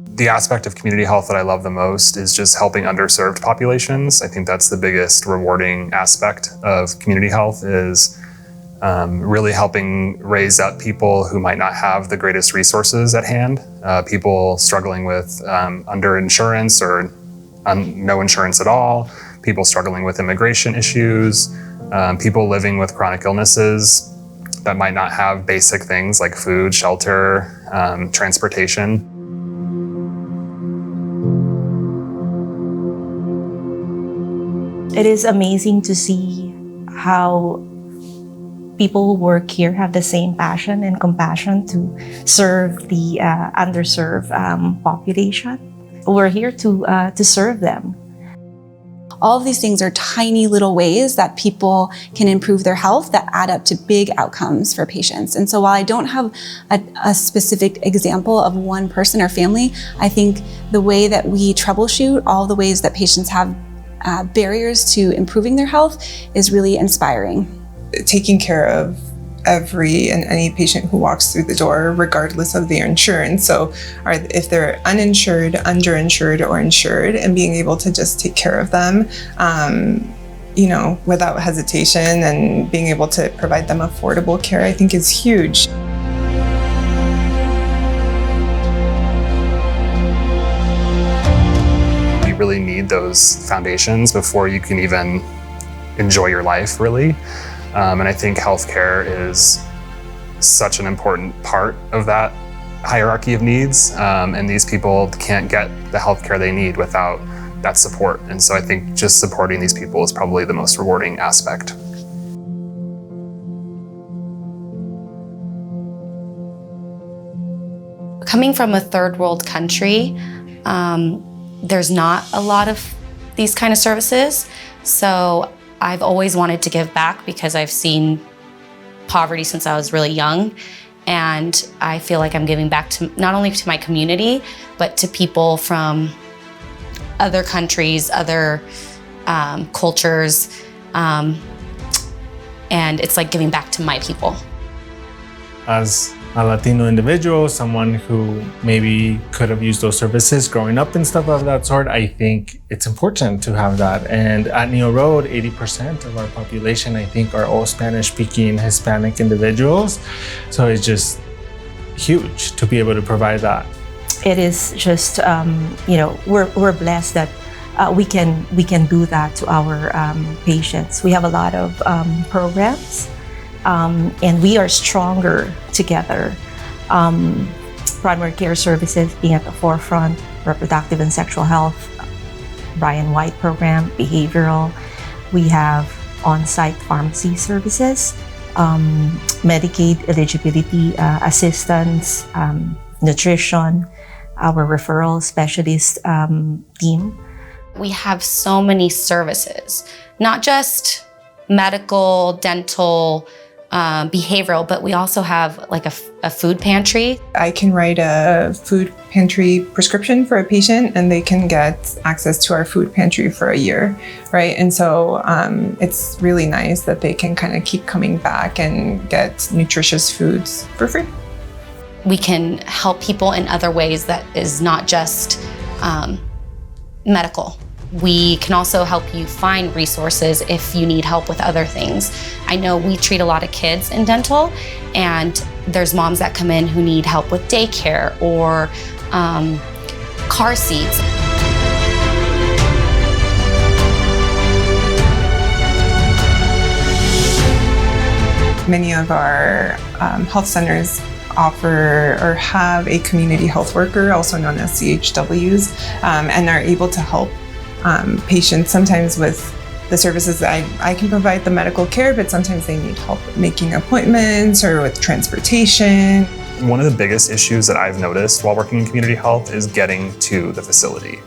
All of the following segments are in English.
The aspect of community health that I love the most is just helping underserved populations. I think that's the biggest rewarding aspect of community health is really helping raise up people who might not have the greatest resources at hand, people struggling with underinsurance or no insurance at all, people struggling with immigration issues, people living with chronic illnesses that might not have basic things like food, shelter, transportation. It is amazing to see how people who work here have the same passion and compassion to serve the underserved population. We're here to serve them. All of these things are tiny little ways that people can improve their health that add up to big outcomes for patients. And so while I don't have a specific example of one person or family, I think the way that we troubleshoot all the ways that patients have barriers to improving their health is really inspiring. Taking care of every and any patient who walks through the door, regardless of their insurance. So if they're uninsured, underinsured, or insured, and being able to just take care of them, without hesitation and being able to provide them affordable care, I think is huge. You really need those foundations before you can even enjoy your life, really. And I think healthcare is such an important part of that hierarchy of needs. And these people can't get the healthcare they need without that support. And so I think just supporting these people is probably the most rewarding aspect. Coming from a third world country, there's not a lot of these kind of services. So I've always wanted to give back because I've seen poverty since I was really young. And I feel like I'm giving back to not only to my community, but to people from other countries, other cultures. And it's like giving back to my people. As a Latino individual, someone who maybe could have used those services growing up and stuff of that sort, I think it's important to have that. And at Neil Road, 80% of our population, I think, are all Spanish-speaking Hispanic individuals. So it's just huge to be able to provide that. It is just, we're blessed that we can do that to our patients. We have a lot of programs. And we are stronger together. Primary care services being at the forefront, reproductive and sexual health, Brian White program, behavioral. We have on-site pharmacy services, Medicaid eligibility assistance, nutrition, our referral specialist team. We have so many services, not just medical, dental, behavioral, but we also have like a food pantry. I can write a food pantry prescription for a patient and they can get access to our food pantry for a year, right? And so it's really nice that they can kind of keep coming back and get nutritious foods for free. We can help people in other ways that is not just medical. We can also help you find resources if you need help with other things. I know we treat a lot of kids in dental, and there's moms that come in who need help with daycare or car seats. Many of our health centers offer or have a community health worker, also known as CHWs, and are able to help patients sometimes with the services that I can provide the medical care, but sometimes they need help making appointments or with transportation. One of the biggest issues that I've noticed while working in community health is getting to the facility.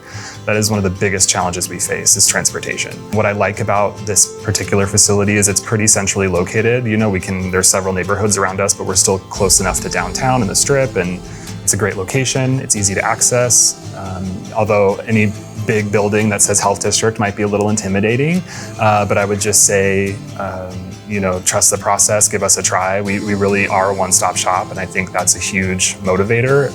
That is one of the biggest challenges we face is transportation. What I like about this particular facility is it's pretty centrally located. There's several neighborhoods around us, but we're still close enough to downtown and the Strip, and it's a great location. It's easy to access. Although any big building that says health district might be a little intimidating, but I would just say, trust the process, give us a try. We really are a one-stop shop, and I think that's a huge motivator.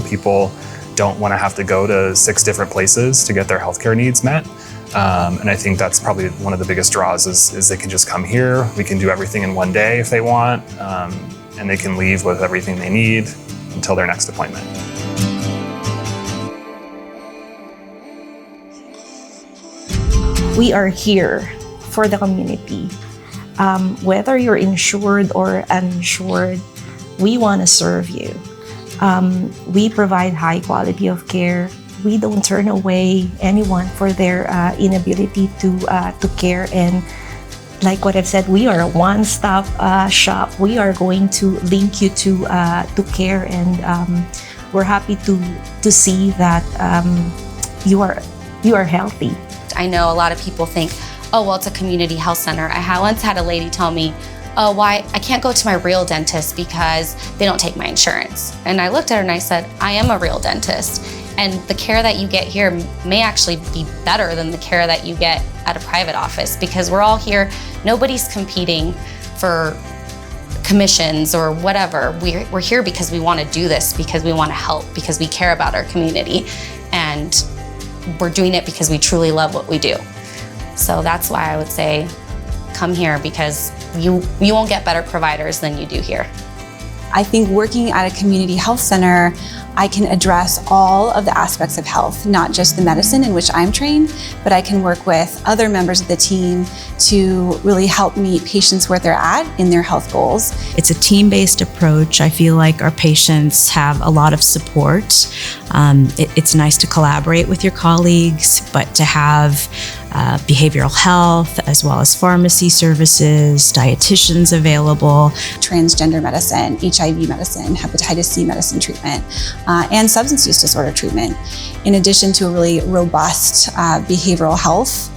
People don't want to have to go to 6 different places to get their healthcare needs met. And I think that's probably one of the biggest draws is they can just come here. We can do everything in one day if they want, and they can leave with everything they need until their next appointment. We are here for the community. Whether you're insured or uninsured, we want to serve you. We provide high quality of care. We don't turn away anyone for their inability to care. And like what I've said, we are a one-stop shop. We are going to link you to care, and we're happy to see that you are healthy. I know a lot of people think, oh, well, it's a community health center. I once had a lady tell me, oh, why I can't go to my real dentist because they don't take my insurance. And I looked at her and I said, I am a real dentist. And the care that you get here may actually be better than the care that you get at a private office, because we're all here. Nobody's competing for commissions or whatever. We're here because we want to do this, because we want to help, because we care about our community. And we're doing it because we truly love what we do. So that's why I would say, come here, because you won't get better providers than you do here. I think working at a community health center, I can address all of the aspects of health, not just the medicine in which I'm trained, but I can work with other members of the team to really help meet patients where they're at in their health goals. It's a team-based approach. I feel like our patients have a lot of support. It's nice to collaborate with your colleagues, but to have behavioral health as well as pharmacy services, dietitians available. Transgender medicine, HIV medicine, hepatitis C medicine treatment, and substance use disorder treatment, in addition to a really robust behavioral health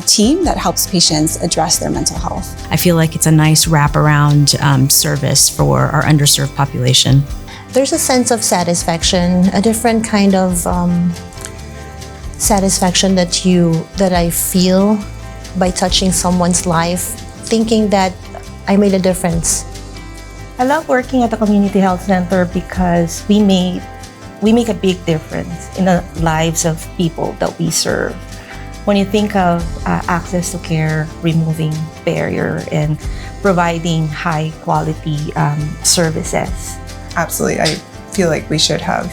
team that helps patients address their mental health. I feel like it's a nice wraparound service for our underserved population. There's a sense of satisfaction, a different kind of satisfaction that I feel by touching someone's life, thinking that I made a difference. I love working at the community health center because we make a big difference in the lives of people that we serve. When you think of access to care, removing barrier, and providing high quality services. Absolutely. I feel like we should have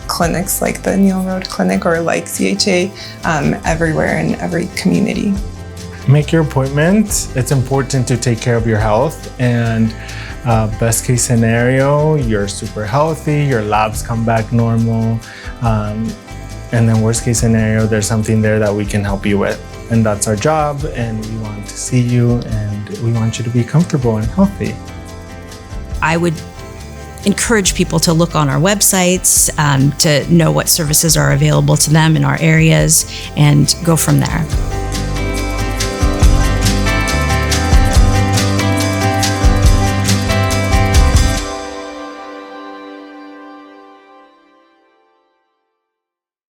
clinics like the Neil Road Clinic or like CHA everywhere in every community. Make your appointment. It's important to take care of your health, and best case scenario, you're super healthy, your labs come back normal, and then worst case scenario, there's something there that we can help you with. And that's our job, and we want to see you, and we want you to be comfortable and healthy. I would encourage people to look on our websites to know what services are available to them in our areas and go from there.